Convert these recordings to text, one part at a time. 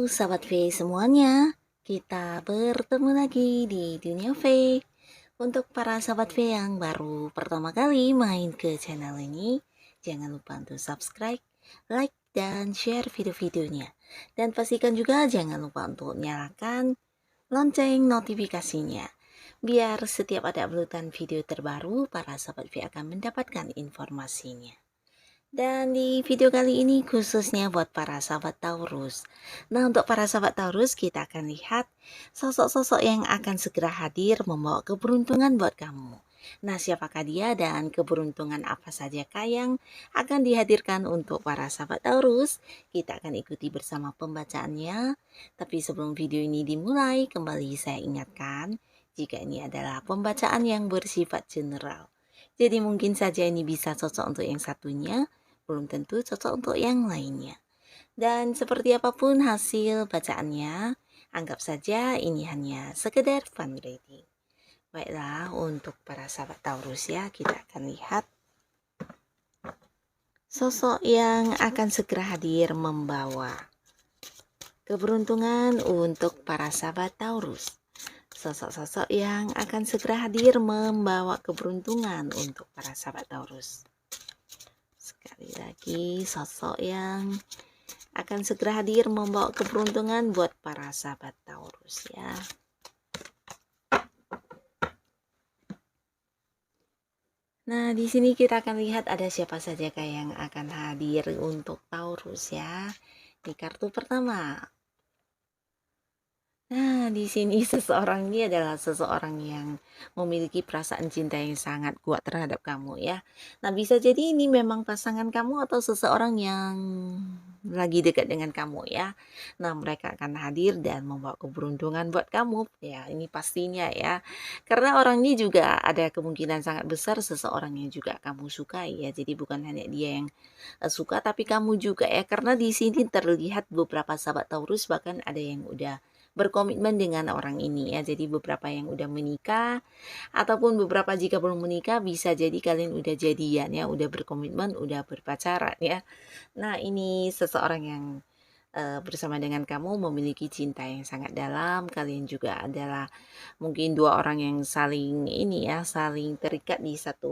Sahabat V semuanya, kita bertemu lagi di Dunia V. Untuk para sahabat V yang baru pertama kali main ke channel ini, jangan lupa untuk subscribe, like, dan share video-videonya. Dan pastikan juga jangan lupa untuk nyalakan lonceng notifikasinya. Biar setiap ada uploadan video terbaru, para sahabat V akan mendapatkan informasinya. Dan di video kali ini khususnya buat para sahabat Taurus. Nah, untuk para sahabat Taurus kita akan lihat sosok-sosok yang akan segera hadir membawa keberuntungan buat kamu. Nah, siapakah dia dan keberuntungan apa sajakah yang akan dihadirkan untuk para sahabat Taurus? Kita akan ikuti bersama pembacaannya. Tapi sebelum video ini dimulai, kembali saya ingatkan jika ini adalah pembacaan yang bersifat general. Jadi mungkin saja ini bisa cocok untuk yang satunya, belum tentu cocok untuk yang lainnya. Dan seperti apapun hasil bacaannya, anggap saja ini hanya sekedar fun reading. Baiklah, untuk para sahabat Taurus ya, kita akan lihat sosok yang akan segera hadir membawa keberuntungan untuk para sahabat Taurus. Sosok-sosok yang akan segera hadir membawa keberuntungan untuk para sahabat Taurus. Sekali lagi, sosok yang akan segera hadir membawa keberuntungan buat para sahabat Taurus ya. Nah, di sini kita akan lihat ada siapa saja yang akan hadir untuk Taurus ya. Di kartu pertama. Nah, di sini seseorang ini adalah seseorang yang memiliki perasaan cinta yang sangat kuat terhadap kamu ya. Nah, bisa jadi ini memang pasangan kamu atau seseorang yang lagi dekat dengan kamu ya. Nah, mereka akan hadir dan membawa keberuntungan buat kamu ya. Ini pastinya ya. Karena orang ini juga ada kemungkinan sangat besar seseorang yang juga kamu sukai ya. Jadi bukan hanya dia yang suka tapi kamu juga ya. Karena di sini terlihat beberapa sahabat Taurus bahkan ada yang udah berkomitmen dengan orang ini ya. Jadi beberapa yang udah menikah ataupun beberapa jika belum menikah bisa jadi kalian udah jadian ya, udah berkomitmen, udah berpacaran ya. Nah, ini seseorang yang bersama dengan kamu memiliki cinta yang sangat dalam. Kalian juga adalah mungkin dua orang yang saling ini ya, saling terikat di satu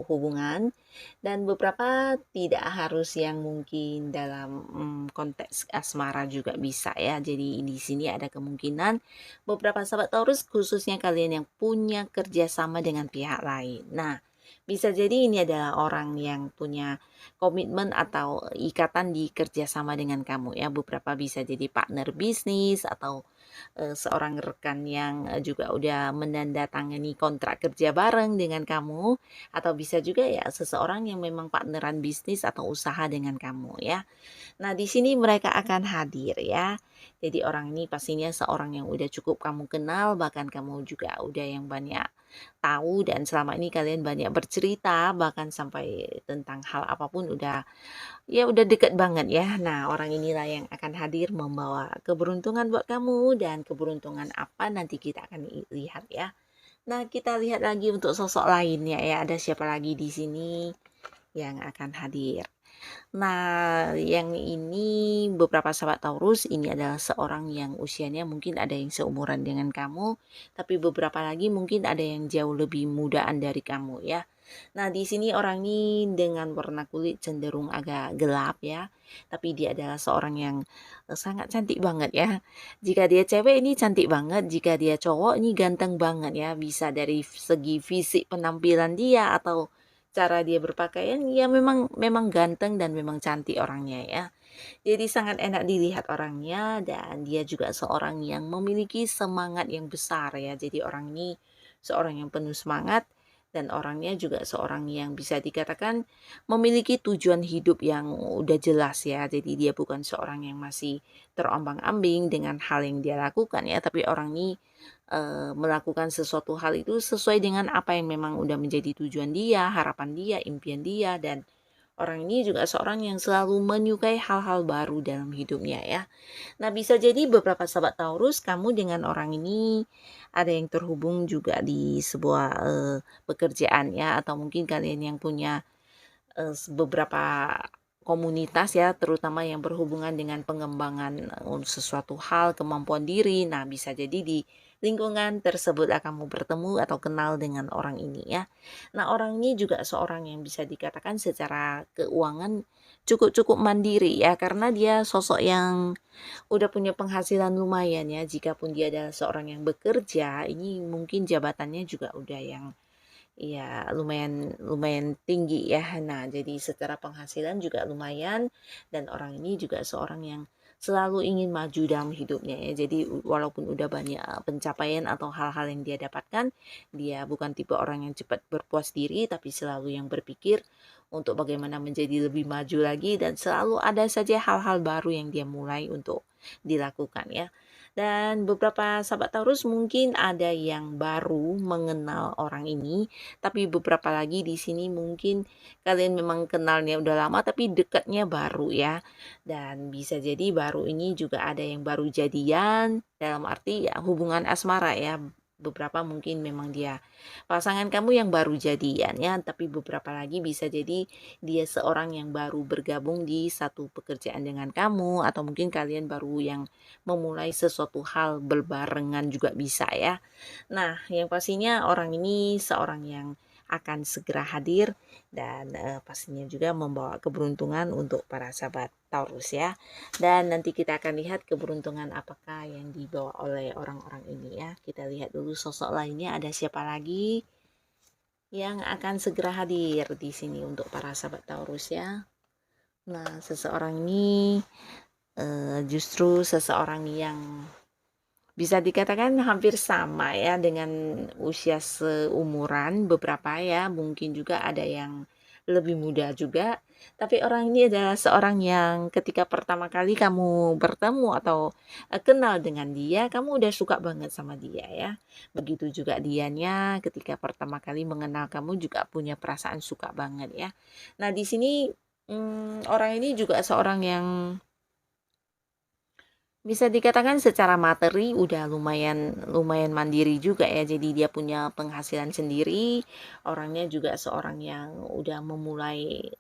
hubungan. Dan beberapa tidak harus yang mungkin dalam konteks asmara juga bisa ya. Jadi di sini ada kemungkinan beberapa sahabat Taurus khususnya kalian yang punya kerjasama dengan pihak lain. Nah, bisa jadi ini adalah orang yang punya komitmen atau ikatan di kerjasama dengan kamu ya. Beberapa bisa jadi partner bisnis atau seorang rekan yang juga udah menandatangani kontrak kerja bareng dengan kamu, atau bisa juga ya seseorang yang memang partneran bisnis atau usaha dengan kamu ya. Nah, di sini mereka akan hadir ya. Jadi orang ini pastinya seorang yang udah cukup kamu kenal, bahkan kamu juga udah yang banyak tahu dan selama ini kalian banyak bercerita bahkan sampai tentang hal apapun udah ya udah deket banget ya. Nah, orang inilah yang akan hadir membawa keberuntungan buat kamu dan keberuntungan apa nanti kita akan lihat ya. Nah, kita lihat lagi untuk sosok lainnya ya. Ada siapa lagi di sini yang akan hadir? Nah, yang ini beberapa sahabat Taurus ini adalah seorang yang usianya mungkin ada yang seumuran dengan kamu, tapi beberapa lagi mungkin ada yang jauh lebih mudaan dari kamu ya. Nah, di sini orang ini dengan warna kulit cenderung agak gelap ya, tapi dia adalah seorang yang sangat cantik banget ya. Jika dia cewek ini cantik banget, jika dia cowok ini ganteng banget ya. Bisa dari segi fisik penampilan dia atau cara dia berpakaian ya memang ganteng dan memang cantik orangnya ya. Jadi sangat enak dilihat orangnya dan dia juga seorang yang memiliki semangat yang besar ya. Jadi orang ini seorang yang penuh semangat dan orangnya juga seorang yang bisa dikatakan memiliki tujuan hidup yang udah jelas ya. Jadi dia bukan seorang yang masih terombang-ambing dengan hal yang dia lakukan ya, tapi orang ini melakukan sesuatu hal itu sesuai dengan apa yang memang udah menjadi tujuan dia, harapan dia, impian dia, dan orang ini juga seorang yang selalu menyukai hal-hal baru dalam hidupnya ya. Nah, bisa jadi beberapa sahabat Taurus kamu dengan orang ini ada yang terhubung juga di sebuah pekerjaan ya, atau mungkin kalian yang punya beberapa komunitas ya, terutama yang berhubungan dengan pengembangan sesuatu hal, kemampuan diri. Nah, bisa jadi di lingkungan tersebut kamu bertemu atau kenal dengan orang ini ya. Nah, orang ini juga seorang yang bisa dikatakan secara keuangan cukup-cukup mandiri ya, karena dia sosok yang udah punya penghasilan lumayan ya. Jikapun dia adalah seorang yang bekerja, ini mungkin jabatannya juga udah yang iya, lumayan lumayan tinggi ya. Nah, jadi secara penghasilan juga lumayan dan orang ini juga seorang yang selalu ingin maju dalam hidupnya ya. Jadi walaupun udah banyak pencapaian atau hal-hal yang dia dapatkan, dia bukan tipe orang yang cepat berpuas diri tapi selalu yang berpikir untuk bagaimana menjadi lebih maju lagi dan selalu ada saja hal-hal baru yang dia mulai untuk dilakukan ya. Dan beberapa sahabat Taurus mungkin ada yang baru mengenal orang ini, tapi beberapa lagi di sini mungkin kalian memang kenalnya udah lama tapi dekatnya baru ya. Dan bisa jadi baru ini juga ada yang baru jadian dalam arti ya hubungan asmara ya. Beberapa mungkin memang dia pasangan kamu yang baru jadian ya, tapi beberapa lagi bisa jadi dia seorang yang baru bergabung di satu pekerjaan dengan kamu atau mungkin kalian baru yang memulai sesuatu hal berbarengan juga bisa ya. Nah, yang pastinya orang ini seorang yang akan segera hadir dan pastinya juga membawa keberuntungan untuk para sahabat Taurus ya. Dan nanti kita akan lihat keberuntungan apakah yang dibawa oleh orang-orang ini ya. Kita lihat dulu sosok lainnya ada siapa lagi yang akan segera hadir di sini untuk para sahabat Taurus ya. Nah, seseorang ini justru seseorang yang bisa dikatakan hampir sama ya dengan usia seumuran beberapa ya, mungkin juga ada yang lebih muda juga. Tapi orang ini adalah seorang yang ketika pertama kali kamu bertemu atau kenal dengan dia, kamu udah suka banget sama dia ya. Begitu juga dianya ketika pertama kali mengenal kamu juga punya perasaan suka banget ya. Nah, di sini orang ini juga seorang yang bisa dikatakan secara materi udah lumayan lumayan mandiri juga ya. Jadi dia punya penghasilan sendiri. Orangnya juga seorang yang udah memulai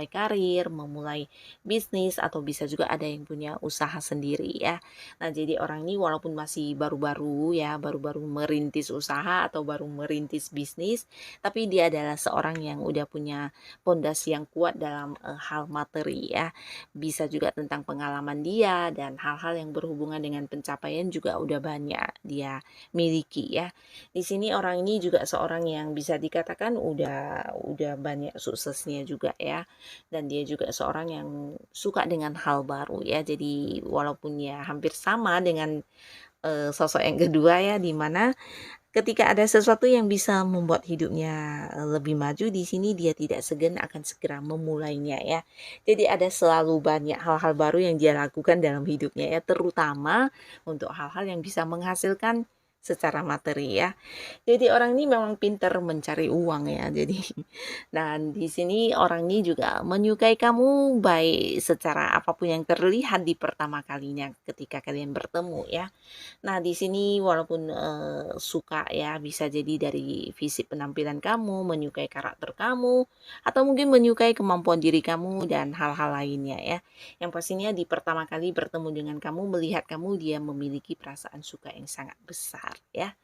karir, memulai bisnis atau bisa juga ada yang punya usaha sendiri ya. Nah, jadi orang ini walaupun masih baru-baru ya, baru-baru merintis usaha atau baru merintis bisnis, tapi dia adalah seorang yang udah punya pondasi yang kuat dalam hal materi ya. Bisa juga tentang pengalaman dia dan hal-hal yang berhubungan dengan pencapaian juga udah banyak dia miliki ya. Di sini orang ini juga seorang yang bisa dikatakan udah banyak suksesnya juga ya. Dan dia juga seorang yang suka dengan hal baru ya. Jadi walaupun ya hampir sama dengan sosok yang kedua ya, di mana ketika ada sesuatu yang bisa membuat hidupnya lebih maju, di sini dia tidak segan akan segera memulainya ya. Jadi ada selalu banyak hal-hal baru yang dia lakukan dalam hidupnya ya, terutama untuk hal-hal yang bisa menghasilkan secara materi ya. Jadi orang ini memang pintar mencari uang ya. Jadi dan di sini orang ini juga menyukai kamu baik secara apapun yang terlihat di pertama kalinya ketika kalian bertemu ya. Nah, di sini walaupun suka ya, bisa jadi dari fisik penampilan kamu, menyukai karakter kamu, atau mungkin menyukai kemampuan diri kamu dan hal-hal lainnya ya. Yang pastinya di pertama kali bertemu dengan kamu, melihat kamu, dia memiliki perasaan suka yang sangat besar ya.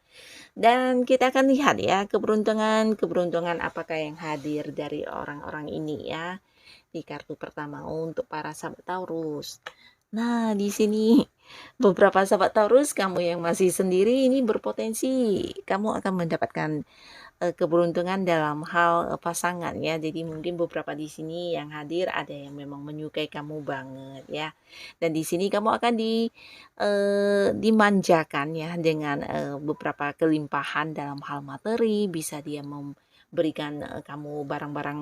Dan kita akan lihat ya keberuntungan apakah yang hadir dari orang-orang ini ya di kartu pertama untuk para sahabat Taurus. Nah, di sini beberapa sahabat Taurus, kamu yang masih sendiri ini berpotensi kamu akan mendapatkan keberuntungan dalam hal pasangan ya. Jadi mungkin beberapa di sini yang hadir ada yang memang menyukai kamu banget ya. Dan di sini kamu akan dimanjakan ya dengan beberapa kelimpahan dalam hal materi, bisa dia memberikan kamu barang-barang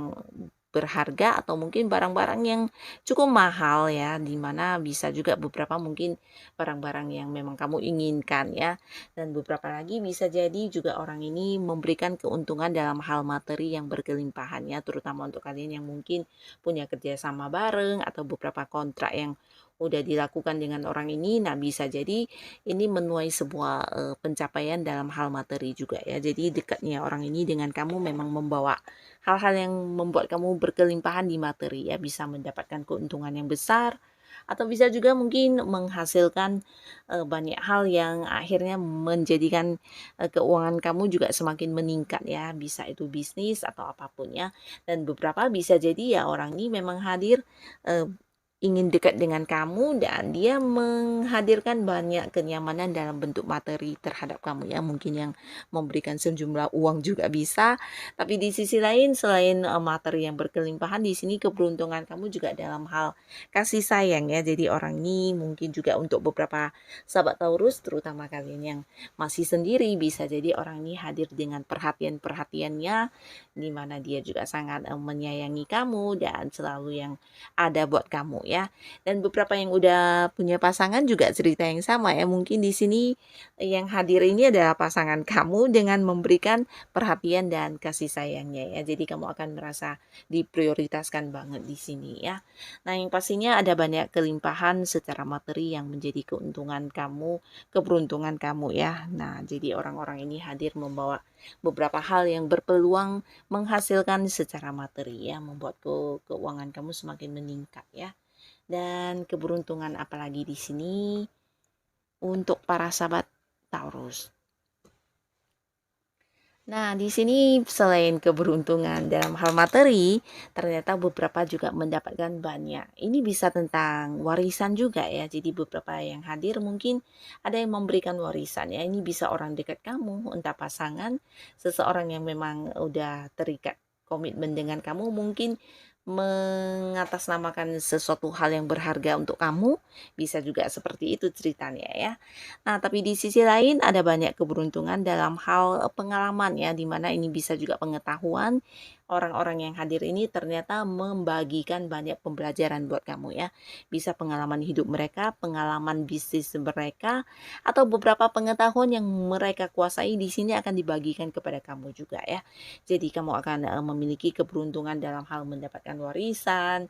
berharga atau mungkin barang-barang yang cukup mahal ya, dimana bisa juga beberapa mungkin barang-barang yang memang kamu inginkan ya. Dan beberapa lagi bisa jadi juga orang ini memberikan keuntungan dalam hal materi yang berkelimpahan ya, terutama untuk kalian yang mungkin punya kerjasama bareng atau beberapa kontrak yang udah dilakukan dengan orang ini, nah bisa jadi ini menuai sebuah pencapaian dalam hal materi juga ya. Jadi dekatnya orang ini dengan kamu memang membawa hal-hal yang membuat kamu berkelimpahan di materi ya, bisa mendapatkan keuntungan yang besar atau bisa juga mungkin menghasilkan banyak hal yang akhirnya menjadikan keuangan kamu juga semakin meningkat ya, bisa itu bisnis atau apapun ya. Dan beberapa bisa jadi ya orang ini memang hadir eh, ingin dekat dengan kamu dan dia menghadirkan banyak kenyamanan dalam bentuk materi terhadap kamu ya, mungkin yang memberikan sejumlah uang juga bisa. Tapi di sisi lain selain materi yang berkelimpahan, di sini keberuntungan kamu juga dalam hal kasih sayang ya. Jadi orang ini mungkin juga untuk beberapa sahabat Taurus, terutama kalian yang masih sendiri, bisa jadi orang ini hadir dengan perhatian-perhatiannya, di mana dia juga sangat menyayangi kamu dan selalu yang ada buat kamu ya. Dan beberapa yang udah punya pasangan juga cerita yang sama ya. Mungkin di sini yang hadir ini adalah pasangan kamu dengan memberikan perhatian dan kasih sayangnya ya. Jadi kamu akan merasa diprioritaskan banget di sini ya. Nah, yang pastinya ada banyak kelimpahan secara materi yang menjadi keuntungan kamu, keberuntungan kamu ya. Nah, jadi orang-orang ini hadir membawa beberapa hal yang berpeluang menghasilkan secara materi ya, membuat keuangan kamu semakin meningkat ya. Dan keberuntungan apalagi di sini untuk para sahabat Taurus. Nah, di sini selain keberuntungan dalam hal materi, ternyata beberapa juga mendapatkan banyak. Ini bisa tentang warisan juga ya. Jadi beberapa yang hadir mungkin ada yang memberikan warisan ya. Ini bisa orang dekat kamu, entah pasangan, seseorang yang memang udah terikat komitmen dengan kamu, mungkin mengatasnamakan sesuatu hal yang berharga untuk kamu, bisa juga seperti itu ceritanya ya. Nah, tapi di sisi lain ada banyak keberuntungan dalam hal pengalaman ya, di mana ini bisa juga pengetahuan. Orang-orang yang hadir ini ternyata membagikan banyak pembelajaran buat kamu ya. Bisa pengalaman hidup mereka, pengalaman bisnis mereka, atau beberapa pengetahuan yang mereka kuasai di sini akan dibagikan kepada kamu juga ya. Jadi kamu akan memiliki keberuntungan dalam hal mendapatkan warisan,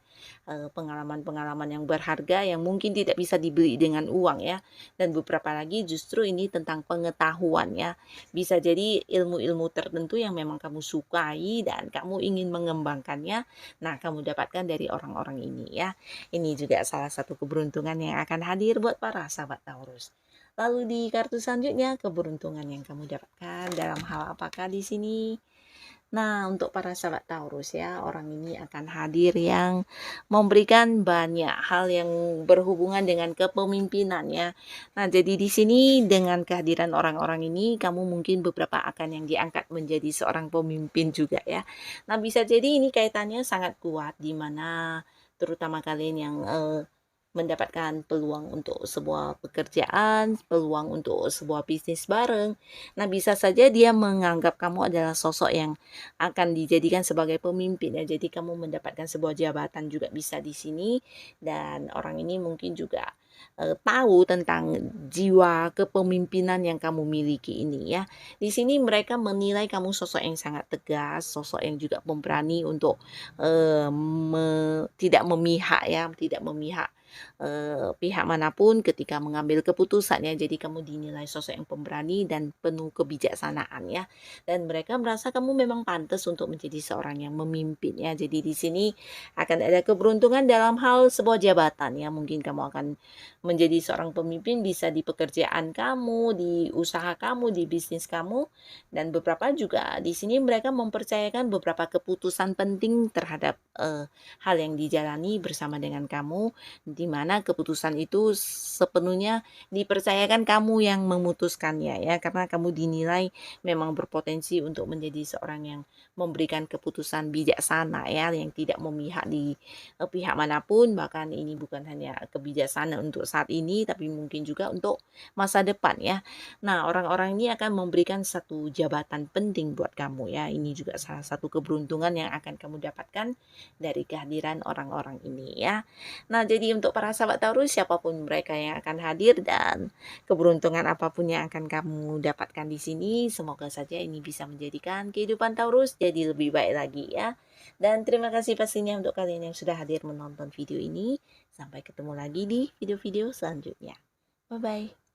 pengalaman-pengalaman yang berharga yang mungkin tidak bisa dibeli dengan uang ya. Dan beberapa lagi justru ini tentang pengetahuan ya. Bisa jadi ilmu-ilmu tertentu yang memang kamu sukai dan kamu ingin mengembangkannya. Nah, kamu dapatkan dari orang-orang ini ya. Ini juga salah satu keberuntungan yang akan hadir buat para sahabat Taurus. Lalu di kartu selanjutnya, keberuntungan yang kamu dapatkan dalam hal apakah di sini? Nah, untuk para sahabat Taurus ya, orang ini akan hadir yang memberikan banyak hal yang berhubungan dengan kepemimpinan ya. Nah, jadi di sini dengan kehadiran orang-orang ini, kamu mungkin beberapa akan yang diangkat menjadi seorang pemimpin juga ya. Nah, bisa jadi ini kaitannya sangat kuat di mana terutama kalian yang mendapatkan peluang untuk sebuah pekerjaan, peluang untuk sebuah bisnis bareng. Nah, bisa saja dia menganggap kamu adalah sosok yang akan dijadikan sebagai pemimpin ya. Jadi kamu mendapatkan sebuah jabatan juga bisa di sini dan orang ini mungkin juga tahu tentang jiwa kepemimpinan yang kamu miliki ini ya. Di sini mereka menilai kamu sosok yang sangat tegas, sosok yang juga pemberani untuk tidak memihak ya, tidak memihak pihak manapun ketika mengambil keputusan ya. Jadi kamu dinilai sosok yang pemberani dan penuh kebijaksanaan ya. Dan mereka merasa kamu memang pantas untuk menjadi seorang yang memimpin ya. Jadi di sini akan ada keberuntungan dalam hal sebuah jabatan ya. Mungkin kamu akan menjadi seorang pemimpin bisa di pekerjaan kamu, di usaha kamu, di bisnis kamu. Dan beberapa juga di sini mereka mempercayakan beberapa keputusan penting terhadap hal yang dijalani bersama dengan kamu, di mana keputusan itu sepenuhnya dipercayakan kamu yang memutuskannya ya, karena kamu dinilai memang berpotensi untuk menjadi seorang yang memberikan keputusan bijaksana ya, yang tidak memihak di pihak manapun. Bahkan ini bukan hanya kebijaksanaan untuk saat ini tapi mungkin juga untuk masa depan ya. Nah, orang-orang ini akan memberikan satu jabatan penting buat kamu ya. Ini juga salah satu keberuntungan yang akan kamu dapatkan dari kehadiran orang-orang ini ya. Nah, jadi untuk untuk para sahabat Taurus, siapapun mereka yang akan hadir dan keberuntungan apapun yang akan kamu dapatkan di sini, semoga saja ini bisa menjadikan kehidupan Taurus jadi lebih baik lagi ya. Dan terima kasih pastinya untuk kalian yang sudah hadir menonton video ini. Sampai ketemu lagi di video-video selanjutnya. Bye-bye.